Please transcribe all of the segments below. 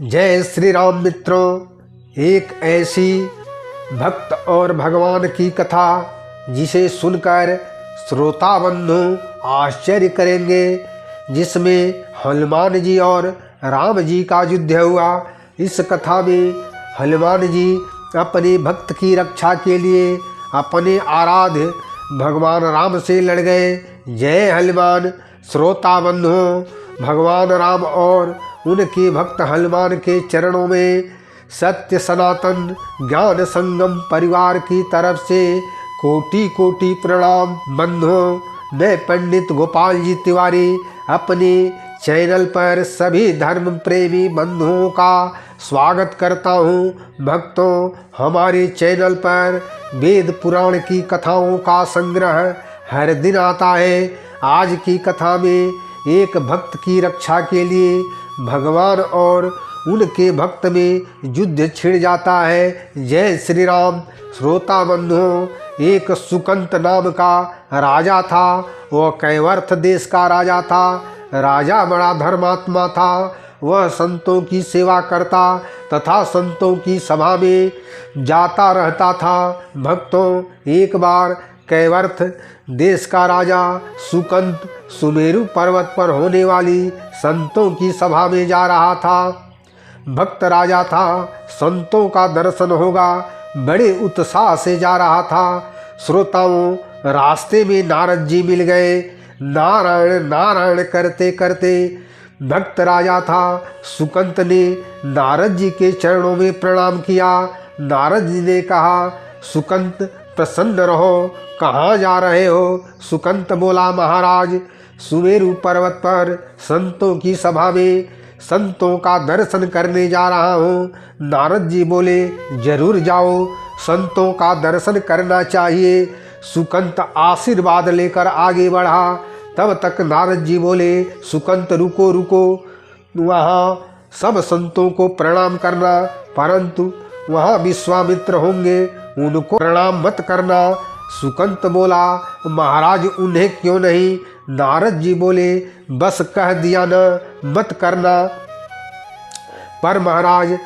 जय श्री राम मित्रों, एक ऐसी भक्त और भगवान की कथा जिसे सुनकर श्रोता बंधु आश्चर्य करेंगे, जिसमें हनुमान जी और राम जी का युद्ध हुआ। इस कथा में हनुमान जी अपने भक्त की रक्षा के लिए अपने आराध्य भगवान राम से लड़ गए। जय हनुमान। श्रोता बंधुओं, भगवान राम और उनके भक्त हनुमान के चरणों में सत्य सनातन ज्ञान संगम परिवार की तरफ से कोटि कोटि प्रणाम। बंधुओं, मैं पंडित गोपाल जी तिवारी अपने चैनल पर सभी धर्म प्रेमी बंधुओं का स्वागत करता हूं। भक्तों, हमारे चैनल पर वेद पुराण की कथाओं का संग्रह हर दिन आता है। आज की कथा में एक भक्त की रक्षा के लिए भगवान और उनके भक्त में युद्ध छिड़ जाता है। जय श्री राम। श्रोता बंधुओं, एक सुकंत नाम का राजा था। वह कैवर्थ देश का राजा था। राजा बड़ा धर्मात्मा था। वह संतों की सेवा करता तथा संतों की सभा में जाता रहता था। भक्तों, एक बार कैवर्थ देश का राजा सुकंत सुमेरु पर्वत पर होने वाली संतों की सभा में जा रहा था। भक्त राजा था, संतों का दर्शन होगा, बड़े उत्साह से जा रहा था। श्रोताओं, रास्ते में नारद जी मिल गए। नारायण नारायण करते करते भक्त राजा था सुकंत ने नारद जी के चरणों में प्रणाम किया। नारद जी ने कहा, सुकंत प्रसन्न रहो, कहाँ जा रहे हो? सुकंत बोला, महाराज सुमेरु पर्वत पर संतों की सभा में संतों का दर्शन करने जा रहा हूँ। नारद जी बोले, जरूर जाओ, संतों का दर्शन करना चाहिए। सुकंत आशीर्वाद लेकर आगे बढ़ा। तब तक नारद जी बोले, सुकंत रुको रुको, वहाँ सब संतों को प्रणाम करना, परंतु वहाँ विश्वामित्र होंगे, उनको प्रणाम मत करना। सुकंत बोला, महाराज उन्हें क्यों नहीं? नारद जी बोले, बस कह दिया न, मत करना। पर महाराज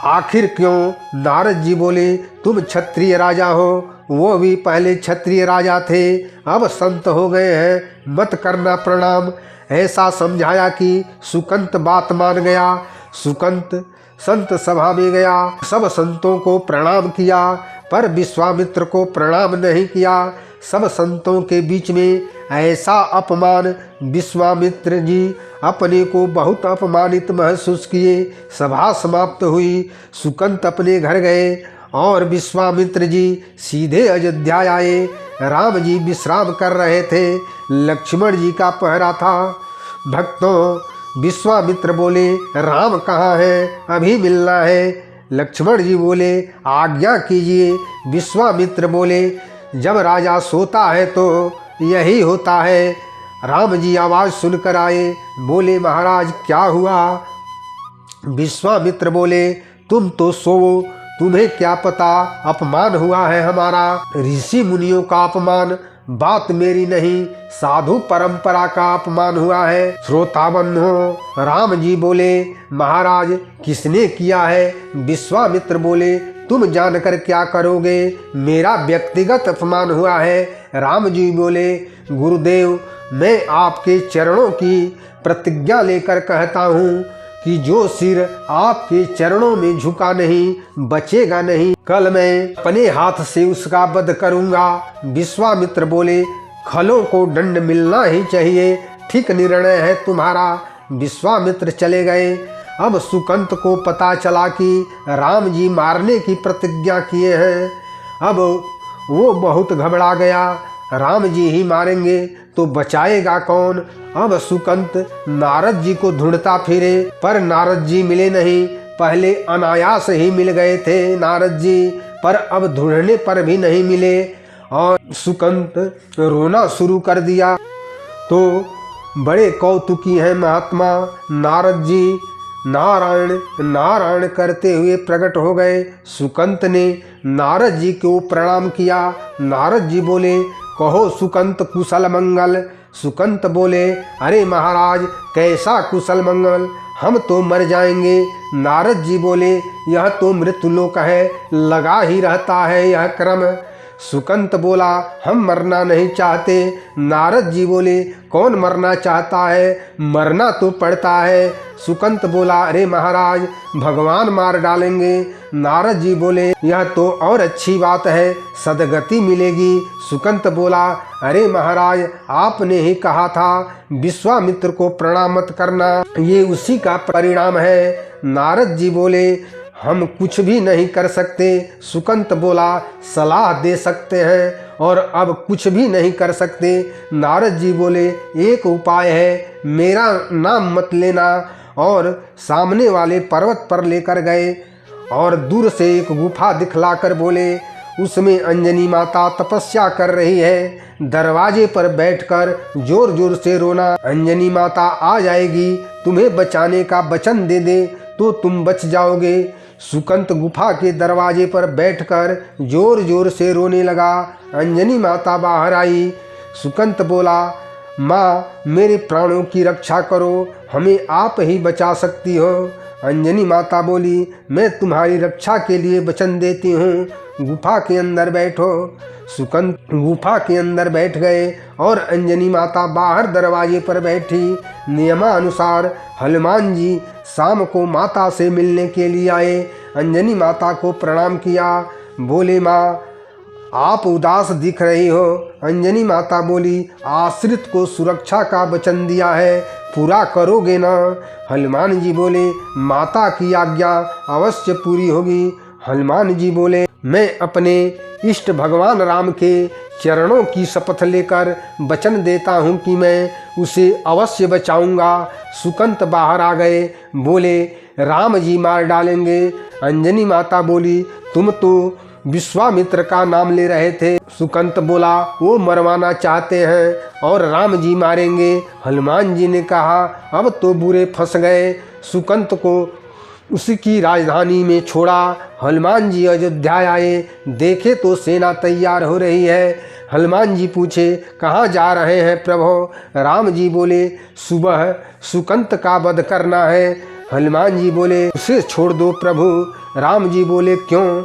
आखिर क्यों? नारद जी बोले, तुम क्षत्रिय राजा हो, वो भी पहले क्षत्रिय राजा थे, अब संत हो गए हैं, मत करना प्रणाम। ऐसा समझाया कि सुकंत बात मान गया। सुकंत संत सभा में गया, सब संतों को प्रणाम किया, पर विश्वामित्र को प्रणाम नहीं किया। सब संतों के बीच में ऐसा अपमान, विश्वामित्र जी अपने को बहुत अपमानित महसूस किए। सभा समाप्त हुई। सुकंत अपने घर गए और विश्वामित्र जी सीधे अयोध्या आए। राम जी विश्राम कर रहे थे। लक्ष्मण जी का पहरा था। भक्तों, विश्वामित्र बोले, राम कहाँ है? अभी मिलना है। लक्ष्मण जी बोले, आज्ञा कीजिए। विश्वामित्र बोले, जब राजा सोता है तो यही होता है। राम जी आवाज़ सुनकर आए, बोले, महाराज क्या हुआ? विश्वामित्र बोले, तुम तो सोओ, तुम्हें क्या पता, अपमान हुआ है हमारा, ऋषि मुनियों का अपमान, बात मेरी नहीं, साधु परंपरा का अपमान हुआ है। श्रोता बंधुओं, राम जी बोले, महाराज किसने किया है? विश्वामित्र बोले, तुम जानकर क्या करोगे, मेरा व्यक्तिगत अपमान हुआ है। राम जी बोले, गुरुदेव मैं आपके चरणों की प्रतिज्ञा लेकर कहता हूँ कि जो सिर आपके चरणों में झुका नहीं, बचेगा नहीं, कल मैं अपने हाथ से उसका वध करूँगा। विश्वामित्र बोले, खलों को दंड मिलना ही चाहिए, ठीक निर्णय है तुम्हारा। विश्वामित्र चले गए। अब सुकंत को पता चला कि राम जी मारने की प्रतिज्ञा किए हैं। अब वो बहुत घबरा गया। राम जी ही मारेंगे तो बचाएगा कौन? अब सुकंत नारद जी को ढूंढता फिरे, पर नारद जी मिले नहीं। पहले अनायास ही मिल गए थे नारद जी, पर अब ढूंढने पर भी नहीं मिले और सुकंत रोना शुरू कर दिया। तो बड़े कौतुकी हैं महात्मा नारद जी, नारायण नारायण करते हुए प्रकट हो गए। सुकंत ने नारद जी को प्रणाम किया। नारद जी बोले, कहो सुकंत कुशल मंगल। सुकंत बोले, अरे महाराज कैसा कुशल मंगल, हम तो मर जाएंगे। नारद जी बोले, यह तो मृत्युलोक है, लगा ही रहता है यह क्रम। सुकंत बोला, हम मरना नहीं चाहते। नारद जी बोले, कौन मरना चाहता है, मरना तो पड़ता है। सुकंत बोला, अरे महाराज, भगवान मार डालेंगे। नारद जी बोले, यह तो और अच्छी बात है, सदगति मिलेगी। सुकंत बोला, अरे महाराज, आपने ही कहा था विश्वामित्र को प्रणाम मत करना, ये उसी का परिणाम है। नारद जी बोले, हम कुछ भी नहीं कर सकते। सुकंत बोला, सलाह दे सकते हैं और अब कुछ भी नहीं कर सकते। नारद जी बोले, एक उपाय है, मेरा नाम मत लेना। और सामने वाले पर्वत पर लेकर गए और दूर से एक गुफा दिखलाकर बोले, उसमें अंजनी माता तपस्या कर रही है। दरवाजे पर बैठकर जोर जोर से रोना, अंजनी माता आ जाएगी, तुम्हें बचाने का वचन दे दे तो तुम बच जाओगे। सुकंत गुफा के दरवाजे पर बैठकर जोर जोर से रोने लगा। अंजनी माता बाहर आई। सुकंत बोला, माँ, मेरे प्राणों की रक्षा करो, हमें आप ही बचा सकती हो। अंजनी माता बोली, मैं तुम्हारी रक्षा के लिए वचन देती हूँ, गुफा के अंदर बैठो। सुकंत गुफा के अंदर बैठ गए और अंजनी माता बाहर दरवाजे पर बैठी। नियमानुसार हनुमान जी शाम को माता से मिलने के लिए आए। अंजनी माता को प्रणाम किया। बोले, माँ, आप उदास दिख रही हो। अंजनी माता बोली, आश्रित को सुरक्षा का वचन दिया है, पूरा करोगे ना? हनुमान जी बोले, माता की आज्ञा अवश्य पूरी होगी। हनुमान जी बोले, मैं अपने इष्ट भगवान राम के चरणों की शपथ लेकर वचन देता हूँ कि मैं उसे अवश्य बचाऊंगा। सुकंत बाहर आ गए। बोले, राम जी मार डालेंगे। अंजनी माता बोली, तुम तो विश्वामित्र का नाम ले रहे थे। सुकंत बोला, वो मरवाना चाहते हैं और राम जी मारेंगे। हनुमान जी ने कहा, अब तो बुरे फंस गए। सुकंत को उसकी राजधानी में छोड़ा। हनुमान जी अयोध्या आए, देखे तो सेना तैयार हो रही है। हनुमान जी पूछे, कहाँ जा रहे हैं प्रभु? राम जी बोले, सुबह सुकंत का वध करना है। हनुमान जी बोले, उसे छोड़ दो प्रभु। राम जी बोले, क्यों?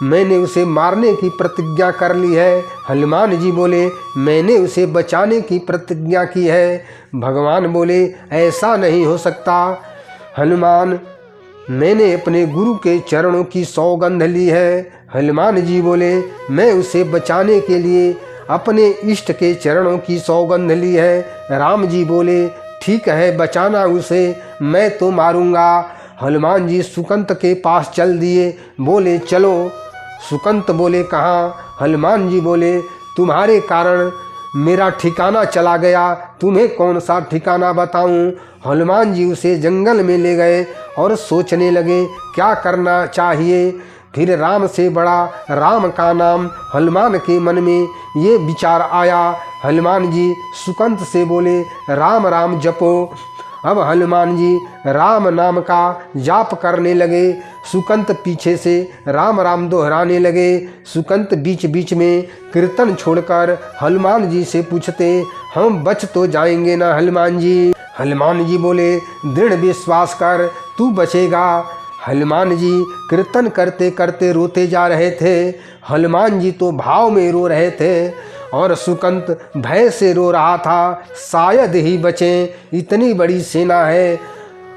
मैंने उसे मारने की प्रतिज्ञा कर ली है। हनुमान जी बोले, मैंने उसे बचाने की प्रतिज्ञा की है। भगवान बोले, ऐसा नहीं हो सकता। हनुमान, मैंने अपने गुरु के चरणों की सौगंध ली है। हनुमान जी बोले, मैं उसे बचाने के लिए अपने इष्ट के चरणों की सौगंध ली है। राम जी बोले, ठीक है, बचाना उसे, मैं तो मारूंगा। हनुमान जी सुकंत के पास चल दिए। बोले, चलो। सुकंत बोले, कहाँ? हनुमान जी बोले, तुम्हारे कारण मेरा ठिकाना चला गया, तुम्हें कौन सा ठिकाना बताऊं? हनुमान जी उसे जंगल में ले गए और सोचने लगे क्या करना चाहिए। फिर राम से बड़ा राम का नाम हनुमान के मन में ये विचार आया। हनुमान जी सुकंत से बोले, राम राम जपो। अब हनुमान जी राम नाम का जाप करने लगे। सुकंत पीछे से राम राम दोहराने लगे। सुकंत बीच बीच में कीर्तन छोड़कर हनुमान जी से पूछते, हम बच तो जाएंगे ना हनुमान जी? हनुमान जी बोले, दृढ़ विश्वास कर, तू बचेगा। हनुमान जी कीर्तन करते करते रोते जा रहे थे। हनुमान जी तो भाव में रो रहे थे और सुकंत भय से रो रहा था, शायद ही बचें, इतनी बड़ी सेना है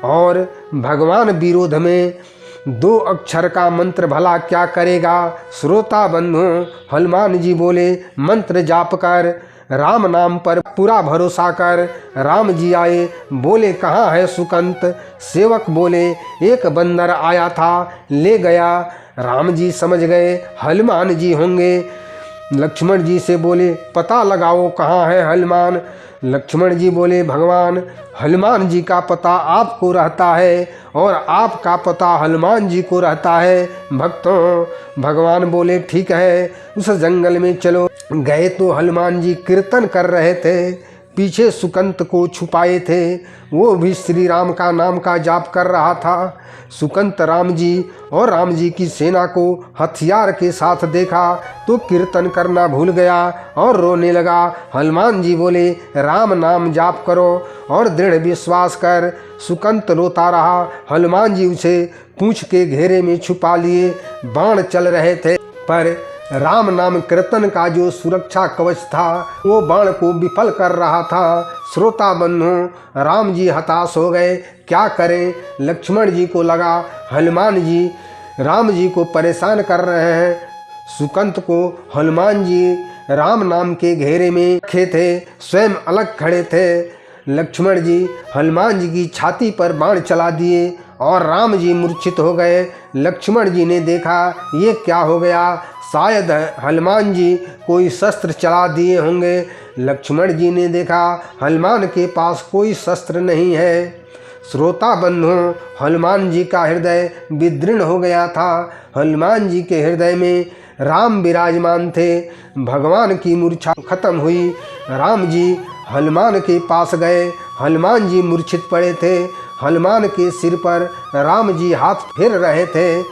और भगवान विरोध में 2 अक्षर का मंत्र भला क्या करेगा? श्रोता बंधु, हनुमान जी बोले, मंत्र जाप कर, राम नाम पर पूरा भरोसा कर। राम जी आए। बोले, कहाँ है सुकंत? सेवक बोले, एक बंदर आया था, ले गया। राम जी समझ गए हनुमान जी होंगे। लक्ष्मण जी से बोले, पता लगाओ कहाँ है हनुमान? लक्ष्मण जी बोले, भगवान, हनुमान जी का पता आपको रहता है और आपका पता हनुमान जी को रहता है भक्तों। भगवान बोले, ठीक है, उस जंगल में चलो। गए तो हनुमान जी कीर्तन कर रहे थे। पीछे सुकंत को छुपाए थे। वो भी श्री राम का नाम का जाप कर रहा था। सुकंत राम जी और राम जी की सेना को हथियार के साथ देखा तो कीर्तन करना भूल गया और रोने लगा। हनुमान जी बोले, राम नाम जाप करो और दृढ़ विश्वास कर। सुकंत रोता रहा। हनुमान जी उसे पूंछ के घेरे में छुपा लिए। बाण चल रहे थे पर राम नाम कीर्तन का जो सुरक्षा कवच था वो बाण को विफल कर रहा था। श्रोता बंधु, राम जी हताश हो गए, क्या करें। लक्ष्मण जी को लगा हनुमान जी राम जी को परेशान कर रहे हैं। सुकंत को हनुमान जी राम नाम के घेरे में रखे थे, स्वयं अलग खड़े थे। लक्ष्मण जी हनुमान जी की छाती पर बाण चला दिए और राम जी मूर्छित हो गए। लक्ष्मण जी ने देखा ये क्या हो गया, शायद हनुमान जी कोई शस्त्र चला दिए होंगे। लक्ष्मण जी ने देखा हनुमान के पास कोई शस्त्र नहीं है। श्रोता बंधु, हनुमान जी का हृदय विदीर्ण हो गया था। हनुमान जी के हृदय में राम विराजमान थे। भगवान की मूर्छा खत्म हुई। राम जी हनुमान के पास गए। हनुमान जी मूर्छित पड़े थे। हनुमान के सिर पर राम जी हाथ फेर रहे थे।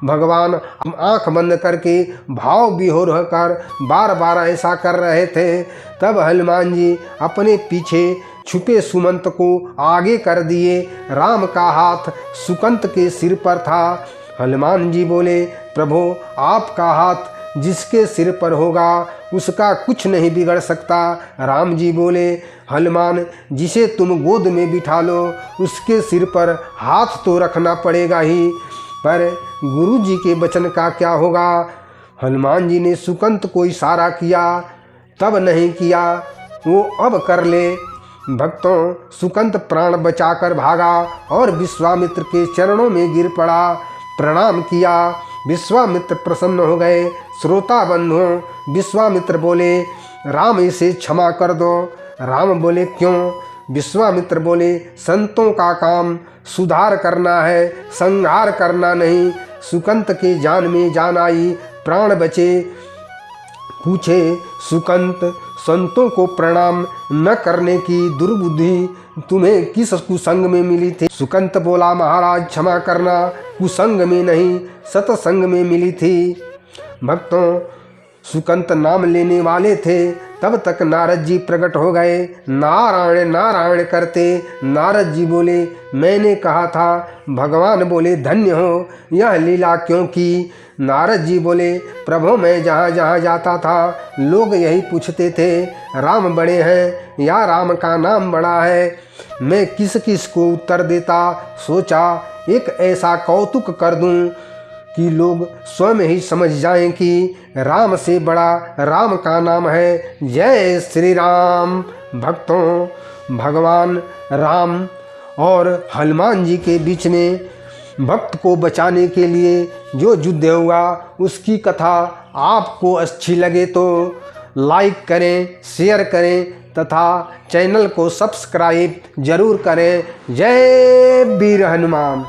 भगवान आंख बंद करके भाव विभोर होकर बार बार ऐसा कर रहे थे। तब हनुमान जी अपने पीछे छुपे सुमंत को आगे कर दिए। राम का हाथ सुकंत के सिर पर था। हनुमान जी बोले, प्रभु आपका हाथ जिसके सिर पर होगा उसका कुछ नहीं बिगड़ सकता। राम जी बोले, हनुमान जिसे तुम गोद में बिठा लो उसके सिर पर हाथ तो रखना पड़ेगा ही, पर गुरु जी के वचन का क्या होगा। हनुमान जी ने सुकंत को इशारा किया, तब नहीं किया, वो अब कर ले। भक्तों, सुकंत प्राण बचाकर भागा और विश्वामित्र के चरणों में गिर पड़ा, प्रणाम किया। विश्वामित्र प्रसन्न हो गए। श्रोता बंधु, विश्वामित्र बोले, राम इसे क्षमा कर दो। राम बोले, क्यों। विश्वामित्र बोले, संतों का काम सुधार करना है, संहार करना नहीं। सुकंत के जान में जान आई, प्राण बचे। पूछे सुकंत, संतों को प्रणाम न करने की दुर्बुद्धि तुम्हें किस कुसंग में मिली थी। सुकंत बोला, महाराज क्षमा करना, कुसंग में नहीं सतसंग में मिली थी। भक्तों, सुकंत नाम लेने वाले थे, तब तक नारद जी प्रकट हो गए। नारायण नारायण करते नारद जी बोले, मैंने कहा था। भगवान बोले, धन्य हो, यह लीला क्यों की। नारद जी बोले, प्रभु मैं जहाँ जहाँ जाता था लोग यही पूछते थे, राम बड़े हैं या राम का नाम बड़ा है। मैं किस किस को उत्तर देता। सोचा एक ऐसा कौतुक कर दूं कि लोग स्वयं ही समझ जाएं कि राम से बड़ा राम का नाम है। जय श्री राम। भक्तों, भगवान राम और हनुमान जी के बीच में भक्त को बचाने के लिए जो युद्ध हुआ उसकी कथा आपको अच्छी लगे तो लाइक करें, शेयर करें तथा चैनल को सब्सक्राइब जरूर करें। जय वीर हनुमान।